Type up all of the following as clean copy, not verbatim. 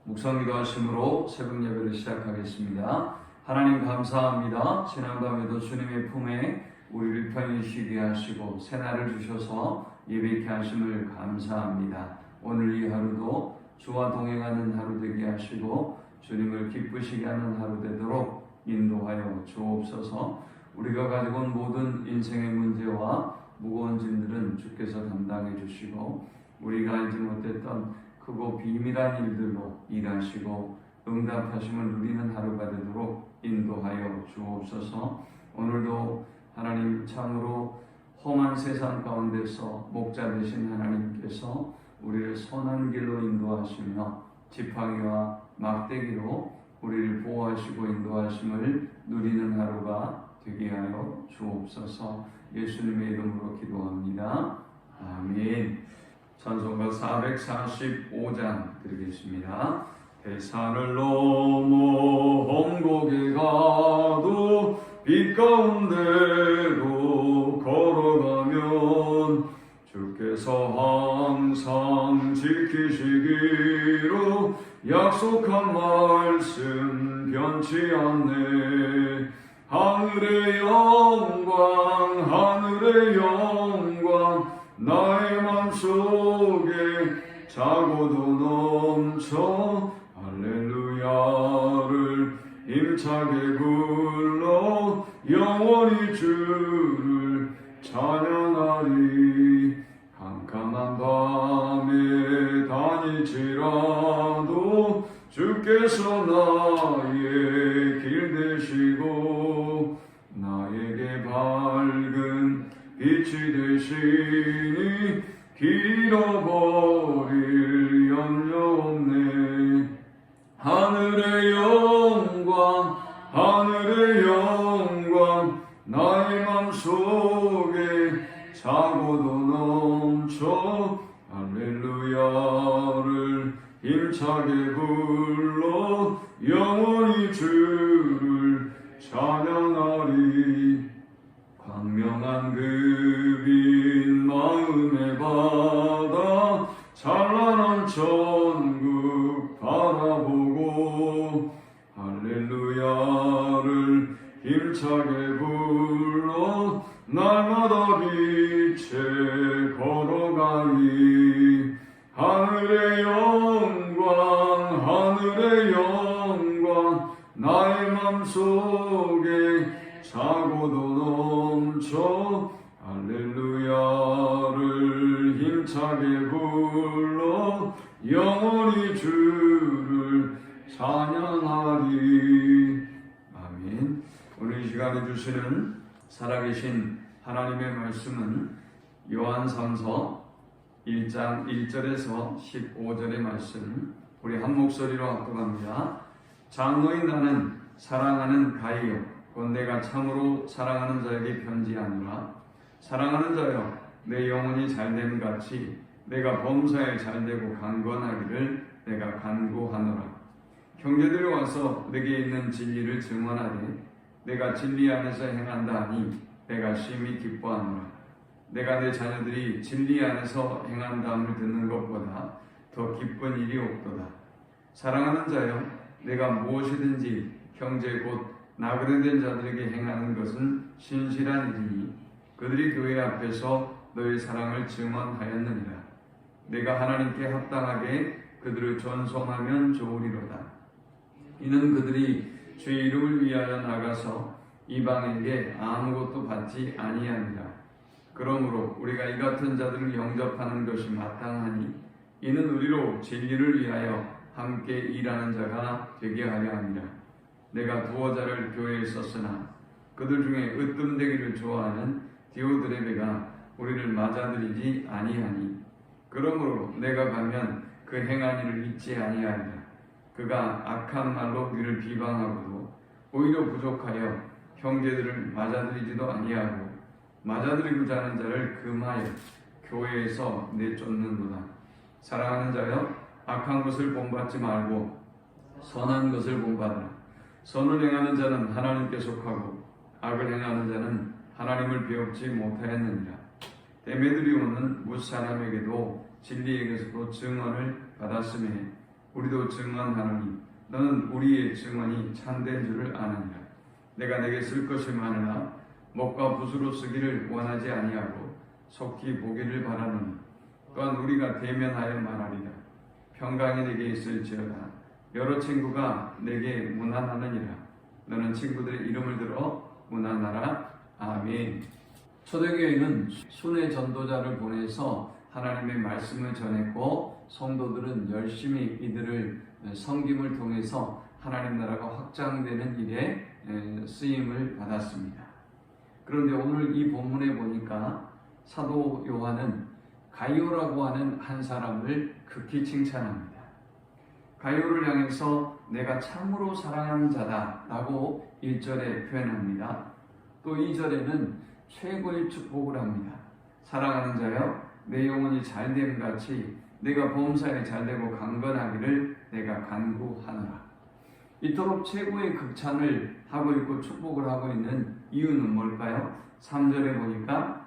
묵상기도 하심으로 새벽 예배를 시작하겠습니다. 하나님 감사합니다. 지난밤에도 주님의 품에 우리를 편히 쉬게 하시고 새날을 주셔서 예배케 하심을 감사합니다. 오늘 이 하루도 주와 동행하는 하루 되게 하시고 주님을 기쁘시게 하는 하루 되도록 인도하여 주옵소서. 우리가 가지고 온 모든 인생의 문제와 무거운 짐들은 주께서 담당해 주시고 우리가 알지 못했던 크고 비밀한 일들로 일하시고 응답하심을 누리는 하루가 되도록 인도하여 주옵소서. 오늘도 하나님 참으로 험한 세상 가운데서 목자 되신 하나님께서 우리를 선한 길로 인도하시며 지팡이와 막대기로 우리를 보호하시고 인도하심을 누리는 하루가 되게 하여 주옵소서. 예수님의 이름으로 기도합니다. 아멘. 찬송가 445장 드리겠습니다. 대산을 넘어 험곡에 가도 빛 가운데로 걸어가면 주께서 항상 지키시기로 약속한 말씀 변치 않네. 하늘의 영광 하늘의 영광 나의 맘속에 자고도 넘쳐 할렐루야를 힘차게 불러 영원히 주를 찬양하리. 캄캄한 밤에 다닐지라도 주께서 나의 길 되시고 나에게 밝은 빛이 되시니 길 잃어버릴 염려 없네. 하늘의 영광 하늘의 영광 나의 맘속에 자고도 넘쳐 할렐루야를 힘차게 불러 영원히 주를 찬양하리. 광명한 그 빛 마음의 바다 찬란한 천국 바라보고 할렐루야를 힘차게 불러 날마다 빛에 걸어가리. 하늘의 영광 하늘의 영광 나의 맘속에 자고도 넘쳐 할렐루야를 힘차게 불러 영원히 주를 찬양하리. 아멘. 오늘 이 시간에 주시는 살아계신 하나님의 말씀은 요한삼서 1장 1절에서 15절의 말씀 우리 한 목소리로 합독합니다. 장로인 나는 사랑하는 가이요 곧 내가 참으로 사랑하는 자에게 편지하노라. 사랑하는 자여 내 영혼이 잘됨 같이 내가 범사에 잘되고 강건하기를 내가 간구하노라. 형제들이 와서 내게 있는 진리를 증언하되 내가 진리 안에서 행한다 하니 내가 심히 기뻐하노라. 내가 내 자녀들이 진리 안에서 행한다함을 듣는 것보다 더 기쁜 일이 없도다. 사랑하는 자여 내가 무엇이든지 형제 곧 나그네된 자들에게 행하는 것은 신실한 일이니 그들이 교회 앞에서 너의 사랑을 증언하였느니라. 내가 하나님께 합당하게 그들을 전송하면 좋으리로다. 이는 그들이 주의 이름을 위하여 나가서 이방에게 아무것도 받지 아니하니라. 그러므로 우리가 이 같은 자들을 영접하는 것이 마땅하니 이는 우리로 진리를 위하여 함께 일하는 자가 되게 하려 함이라. 내가 두어 자를 교회에 썼으나 그들 중에 으뜸되기를 좋아하는 디오드레베가 우리를 맞아들이지 아니하니 그러므로 내가 가면 그 행한 일을 잊지 아니하리라. 그가 악한 말로 우리를 비방하고도 오히려 부족하여 형제들을 맞아들이지도 아니하고 맞아들이고자 하는 자를 금하여 교회에서 내쫓는도다. 사랑하는 자여 악한 것을 본받지 말고 선한 것을 본받으라. 선을 행하는 자는 하나님께 속하고 악을 행하는 자는 하나님을 배웁지 못하였느니라. 데메드리오는 뭇 사람에게도 진리에게서도 증언을 받았음에 우리도 증언하노니 너는 우리의 증언이 참된 줄을 아느니라. 내가 내게 쓸 것이 많으나 먹과 붓으로 쓰기를 원하지 아니하고 속히 보기를 바라노니 또한 우리가 대면하여 말하리라. 평강이 내게 있을지어다. 여러 친구가 내게 문안하느니라. 너는 친구들의 이름을 들어 문안하라. 아멘. 초대교회는 순회 전도자를 보내서 하나님의 말씀을 전했고, 성도들은 열심히 이들을 섬김을 통해서 하나님 나라가 확장되는 일에 쓰임을 받았습니다. 그런데 오늘 이 본문에 보니까 사도 요한은 가이오라고 하는 한 사람을 극히 칭찬합니다. 가이오를 향해서 내가 참으로 사랑하는 자다 라고 1절에 표현합니다. 또 2절에는 최고의 축복을 합니다. 사랑하는 자여, 내 영혼이 잘됨 같이 내가 범사에 잘되고 강건하기를 내가 간구하노라. 이토록 최고의 극찬을 하고 있고 축복을 하고 있는 이유는 뭘까요? 3절에 보니까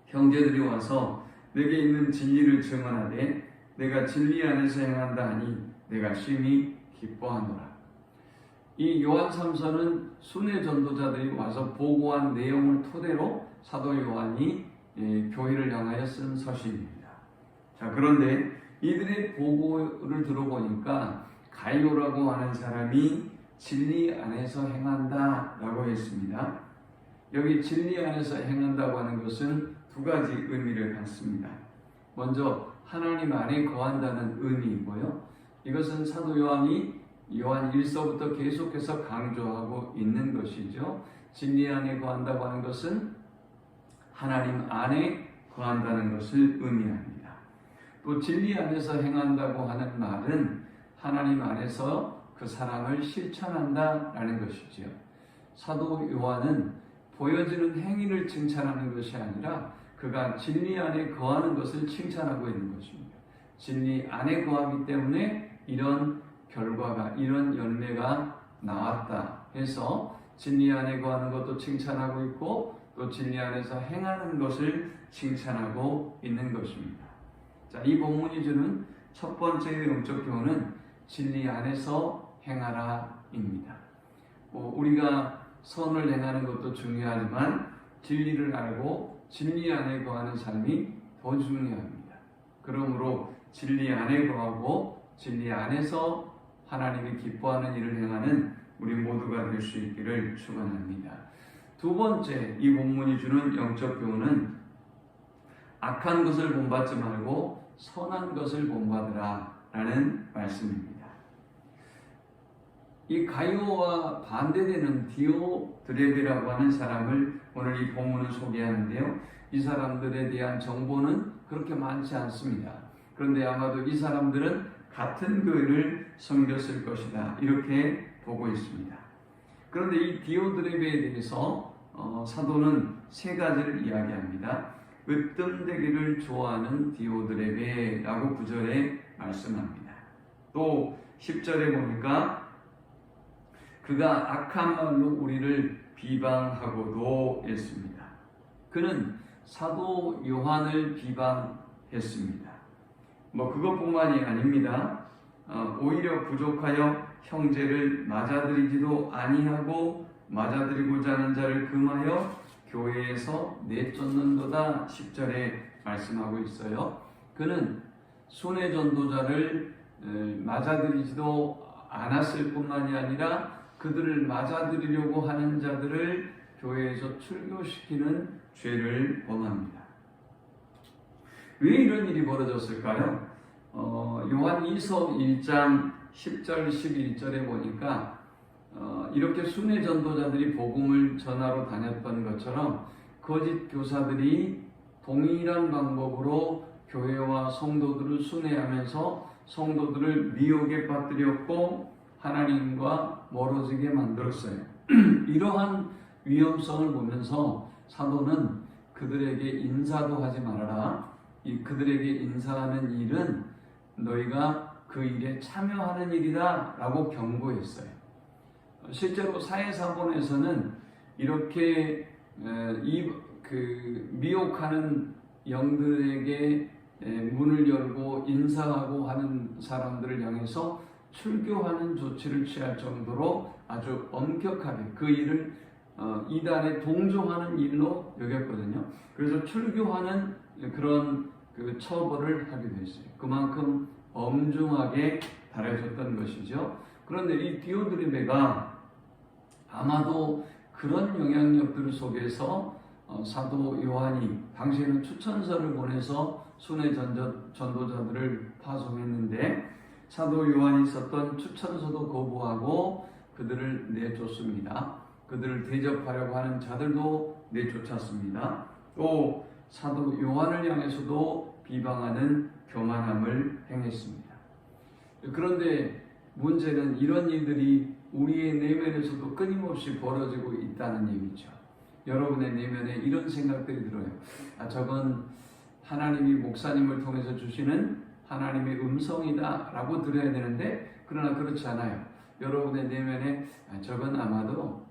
형제들이 와서 내게 있는 진리를 증언하되 내가 진리 안에서 행한다 하니 내가 심히 기뻐하노라. 이 요한 3서는 순회 전도자들이 와서 보고한 내용을 토대로 사도 요한이 교회를 향하여 쓴 서신입니다. 자, 그런데 이들의 보고를 들어보니까 가이오라고 하는 사람이 진리 안에서 행한다 라고 했습니다. 여기 진리 안에서 행한다고 하는 것은 두 가지 의미를 갖습니다. 먼저 하나님 안에 거한다는 의미이고요. 이것은 사도 요한이 요한 1서부터 계속해서 강조하고 있는 것이죠. 진리 안에 거한다고 하는 것은 하나님 안에 거한다는 것을 의미합니다. 또 진리 안에서 행한다고 하는 말은 하나님 안에서 그 사랑을 실천한다라는 것이지요. 사도 요한은 보여지는 행위를 칭찬하는 것이 아니라 그가 진리 안에 거하는 것을 칭찬하고 있는 것입니다. 진리 안에 거하기 때문에 이런 결과가, 이런 열매가 나왔다 해서 진리 안에 거하는 것도 칭찬하고 있고 또 진리 안에서 행하는 것을 칭찬하고 있는 것입니다. 자, 이 본문이 주는 첫 번째의 영적 교훈은 진리 안에서 행하라입니다. 우리가 선을 행하는 것도 중요하지만 진리를 알고 진리 안에 거하는 삶이 더 중요합니다. 그러므로 진리 안에 거하고 진리 안에서 하나님이 기뻐하는 일을 행하는 우리 모두가 될 수 있기를 축원합니다. 두 번째, 이 본문이 주는 영적 교훈은 악한 것을 본받지 말고 선한 것을 본받으라 라는 말씀입니다. 이 가이오와 반대되는 디오드레베라고 하는 사람을 오늘 이 본문은 소개하는데요. 이 사람들에 대한 정보는 그렇게 많지 않습니다. 그런데 아마도 이 사람들은 같은 교회를 섬겼을 것이다 이렇게 보고 있습니다. 그런데 이 디오드레베에 대해서 사도는 세 가지를 이야기합니다. 으뜸되기를 좋아하는 디오드레베라고 9절에 말씀합니다. 또 10절에 보니까 그가 악한 말로 우리를 비방하고도 했습니다. 그는 사도 요한을 비방했습니다. 그것뿐만이 아닙니다. 오히려 부족하여 형제를 맞아들이지도 아니하고 맞아들이고자 하는 자를 금하여 교회에서 내쫓는도다 10절에 말씀하고 있어요. 그는 순회 전도자를 맞아들이지도 않았을 뿐만이 아니라 그들을 맞아들이려고 하는 자들을 교회에서 출교시키는 죄를 범합니다. 왜 이런 일이 벌어졌을까요? 요한 2서 1장 10절 11절에 보니까 이렇게 순회 전도자들이 복음을 전하러 다녔던 것처럼 거짓 교사들이 동일한 방법으로 교회와 성도들을 순회하면서 성도들을 미혹에 빠뜨렸고 하나님과 멀어지게 만들었어요. 이러한 위험성을 보면서 사도는 그들에게 인사도 하지 말아라. 그들에게 인사하는 일은 너희가 그 일에 참여하는 일이다 라고 경고했어요. 실제로 사회사본에서는 이렇게 미혹하는 영들에게 문을 열고 인사하고 하는 사람들을 향해서 출교하는 조치를 취할 정도로 아주 엄격하게 그 일을 이단에 동조하는 일로 여겼거든요. 그래서 출교하는 그런 그 처벌을 하게 됐어요. 그만큼 엄중하게 다뤄졌던 것이죠. 그런데 이 디오드레베가 아마도 그런 영향력들 속에서 사도 요한이 당시에는 추천서를 보내서 순회 전도자들을 파송했는데 사도 요한이 썼던 추천서도 거부하고 그들을 내쫓습니다. 그들을 대접하려고 하는 자들도 내쫓았습니다. 또 사도 요한을 향해서도 비방하는 교만함을 행했습니다. 그런데 문제는 이런 일들이 우리의 내면에서도 끊임없이 벌어지고 있다는 얘기죠. 여러분의 내면에 이런 생각들이 들어요. 저건 하나님이 목사님을 통해서 주시는 하나님의 음성이다 라고 들어야 되는데 그러나 그렇지 않아요. 여러분의 내면에 저건 아마도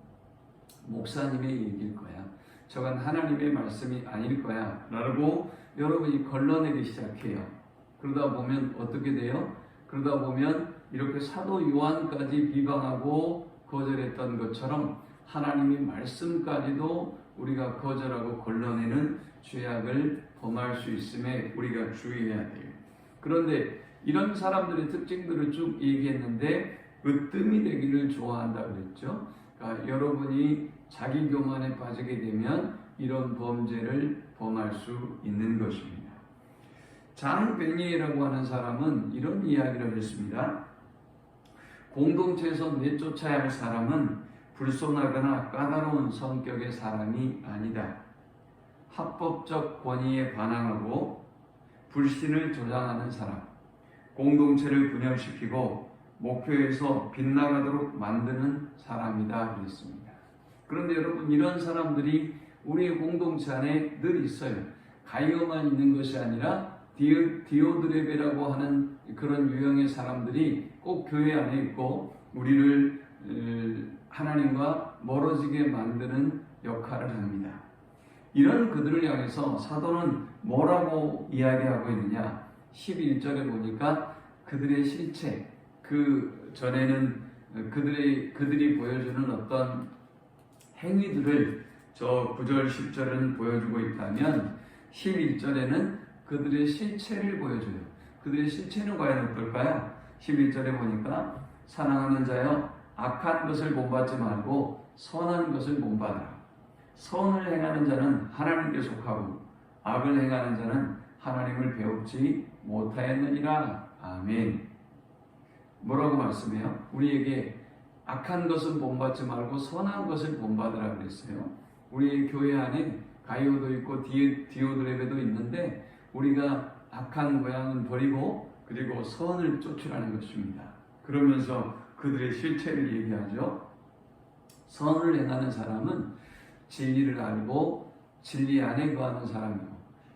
목사님의 얘기일 거야. 저건 하나님의 말씀이 아닐 거야 라고 여러분이 걸러내기 시작해요. 그러다 보면 어떻게 돼요? 그러다 보면 이렇게 사도 요한까지 비방하고 거절했던 것처럼 하나님의 말씀까지도 우리가 거절하고 걸러내는 죄악을 범할 수 있음에 우리가 주의해야 돼요. 그런데 이런 사람들의 특징들을 쭉 얘기했는데 으뜸이 되기를 좋아한다고 그랬죠. 그러니까 여러분이 자기 교만에 빠지게 되면 이런 범죄를 범할 수 있는 것입니다. 장 베니에라고 하는 사람은 이런 이야기를 했습니다. 공동체에서 내쫓아야 할 사람은 불손하거나 까다로운 성격의 사람이 아니다. 합법적 권위에 반항하고 불신을 조장하는 사람, 공동체를 분열시키고 목표에서 빗나가도록 만드는 사람이다 그랬습니다. 그런데 여러분 이런 사람들이 우리의 공동체 안에 늘 있어요. 가이어만 있는 것이 아니라 디오드레베라고 하는 그런 유형의 사람들이 꼭 교회 안에 있고 우리를 하나님과 멀어지게 만드는 역할을 합니다. 이런 그들을 향해서 사도는 뭐라고 이야기하고 있느냐? 11절에 보니까 그들의 실체, 그 전에는 그들이 보여주는 어떤 행위들을 저 9절, 10절은 보여주고 있다면 11절에는 그들의 실체를 보여줘요. 그들의 실체는 과연 어떨까요? 11절에 보니까 사랑하는 자여 악한 것을 본받지 말고 선한 것을 본받아라. 선을 행하는 자는 하나님께 속하고 악을 행하는 자는 하나님을 배웁지 못하였느니라. 아멘. 뭐라고 말씀해요? 우리에게 악한 것은 본받지 말고 선한 것을 본받으라 그랬어요. 우리의 교회 안에 가이오도 있고 디오드레베도 있는데 우리가 악한 모양은 버리고 그리고 선을 쫓으라는 것입니다. 그러면서 그들의 실체를 얘기하죠. 선을 행하는 사람은 진리를 알고 진리 안에 거하는 사람이고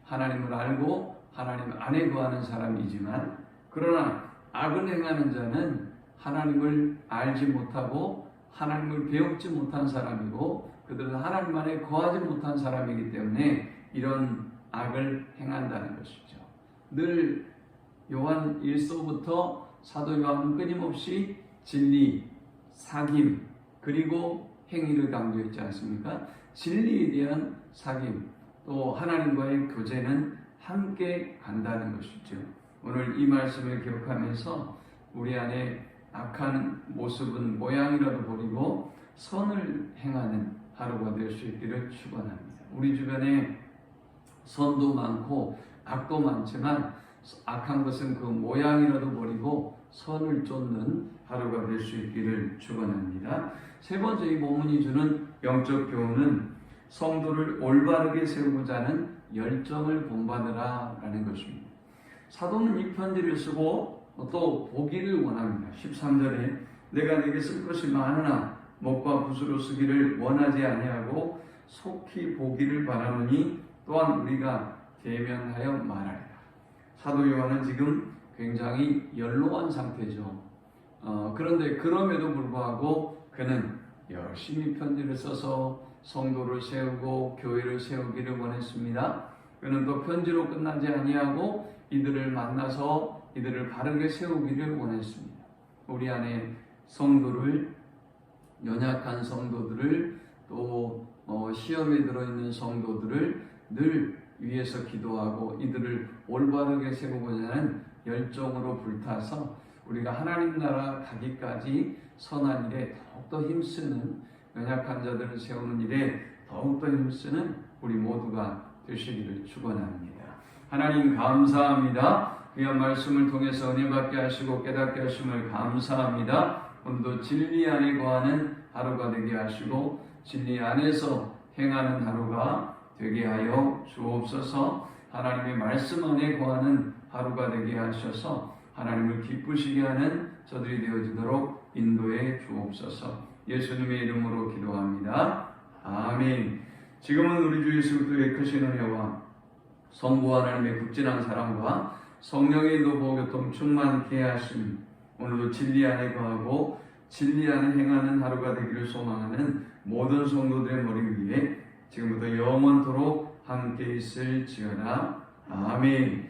하나님을 알고 하나님 안에 거하는 사람이지만 그러나 악을 행하는 자는 하나님을 알지 못하고 하나님을 배우지 못한 사람이고 그들은 하나님 안에 거하지 못한 사람이기 때문에 이런 악을 행한다는 것이죠. 늘 요한 1서부터 사도 요한은 끊임없이 진리, 사귐, 그리고 행위를 강조했지 않습니까? 진리에 대한 사귐, 또 하나님과의 교제는 함께 간다는 것이죠. 오늘 이 말씀을 기억하면서 우리 안에 악한 모습은 모양이라도 버리고 선을 행하는 하루가 될 수 있기를 축원합니다. 우리 주변에 선도 많고 악도 많지만 악한 것은 그 모양이라도 버리고 선을 쫓는 하루가 될 수 있기를 축원합니다. 세 번째 이 본문이 주는 영적 교훈은 성도를 올바르게 세우고자 하는 열정을 본받으라 라는 것입니다. 사도는 이 편지를 쓰고 또 보기를 원합니다. 13절에 내가 내게 쓸 것이 많으나 먹과 붓으로 쓰기를 원하지 아니하고 속히 보기를 바라노니 또한 우리가 대면하여 말하리라. 사도 요한은 지금 굉장히 연로한 상태죠. 그런데 그럼에도 불구하고 그는 열심히 편지를 써서 성도를 세우고 교회를 세우기를 원했습니다. 그는 또 편지로 끝나지 아니하고 이들을 만나서 이들을 바르게 세우기를 원했습니다. 우리 안에 성도를, 연약한 성도들을, 또 시험에 들어있는 성도들을 늘 위해서 기도하고 이들을 올바르게 세우고자 하는 열정으로 불타서 우리가 하나님 나라 가기까지 선한 일에 더욱더 힘쓰는, 연약한 자들을 세우는 일에 더욱더 힘쓰는 우리 모두가 되시기를 축원합니다. 하나님 감사합니다. 귀한 말씀을 통해서 은혜 받게 하시고 깨닫게 하심을 감사합니다. 오늘도 진리 안에 거하는 하루가 되게 하시고 진리 안에서 행하는 하루가 되게 하여 주옵소서. 하나님의 말씀 안에 거하는 하루가 되게 하셔서 하나님을 기쁘시게 하는 저들이 되어지도록 인도해 주옵소서. 예수님의 이름으로 기도합니다. 아멘. 지금은 우리 주 예수 그리스도의 크신 은혜와 성부 하나님의 극진한 사랑과 성령의 인도 교통 충만케 하심, 오늘도 진리 안에 거하고 진리 안에 행하는 하루가 되기를 소망하는 모든 성도들의 머리 위에 지금부터 영원토록 함께 있을지어다. 아멘.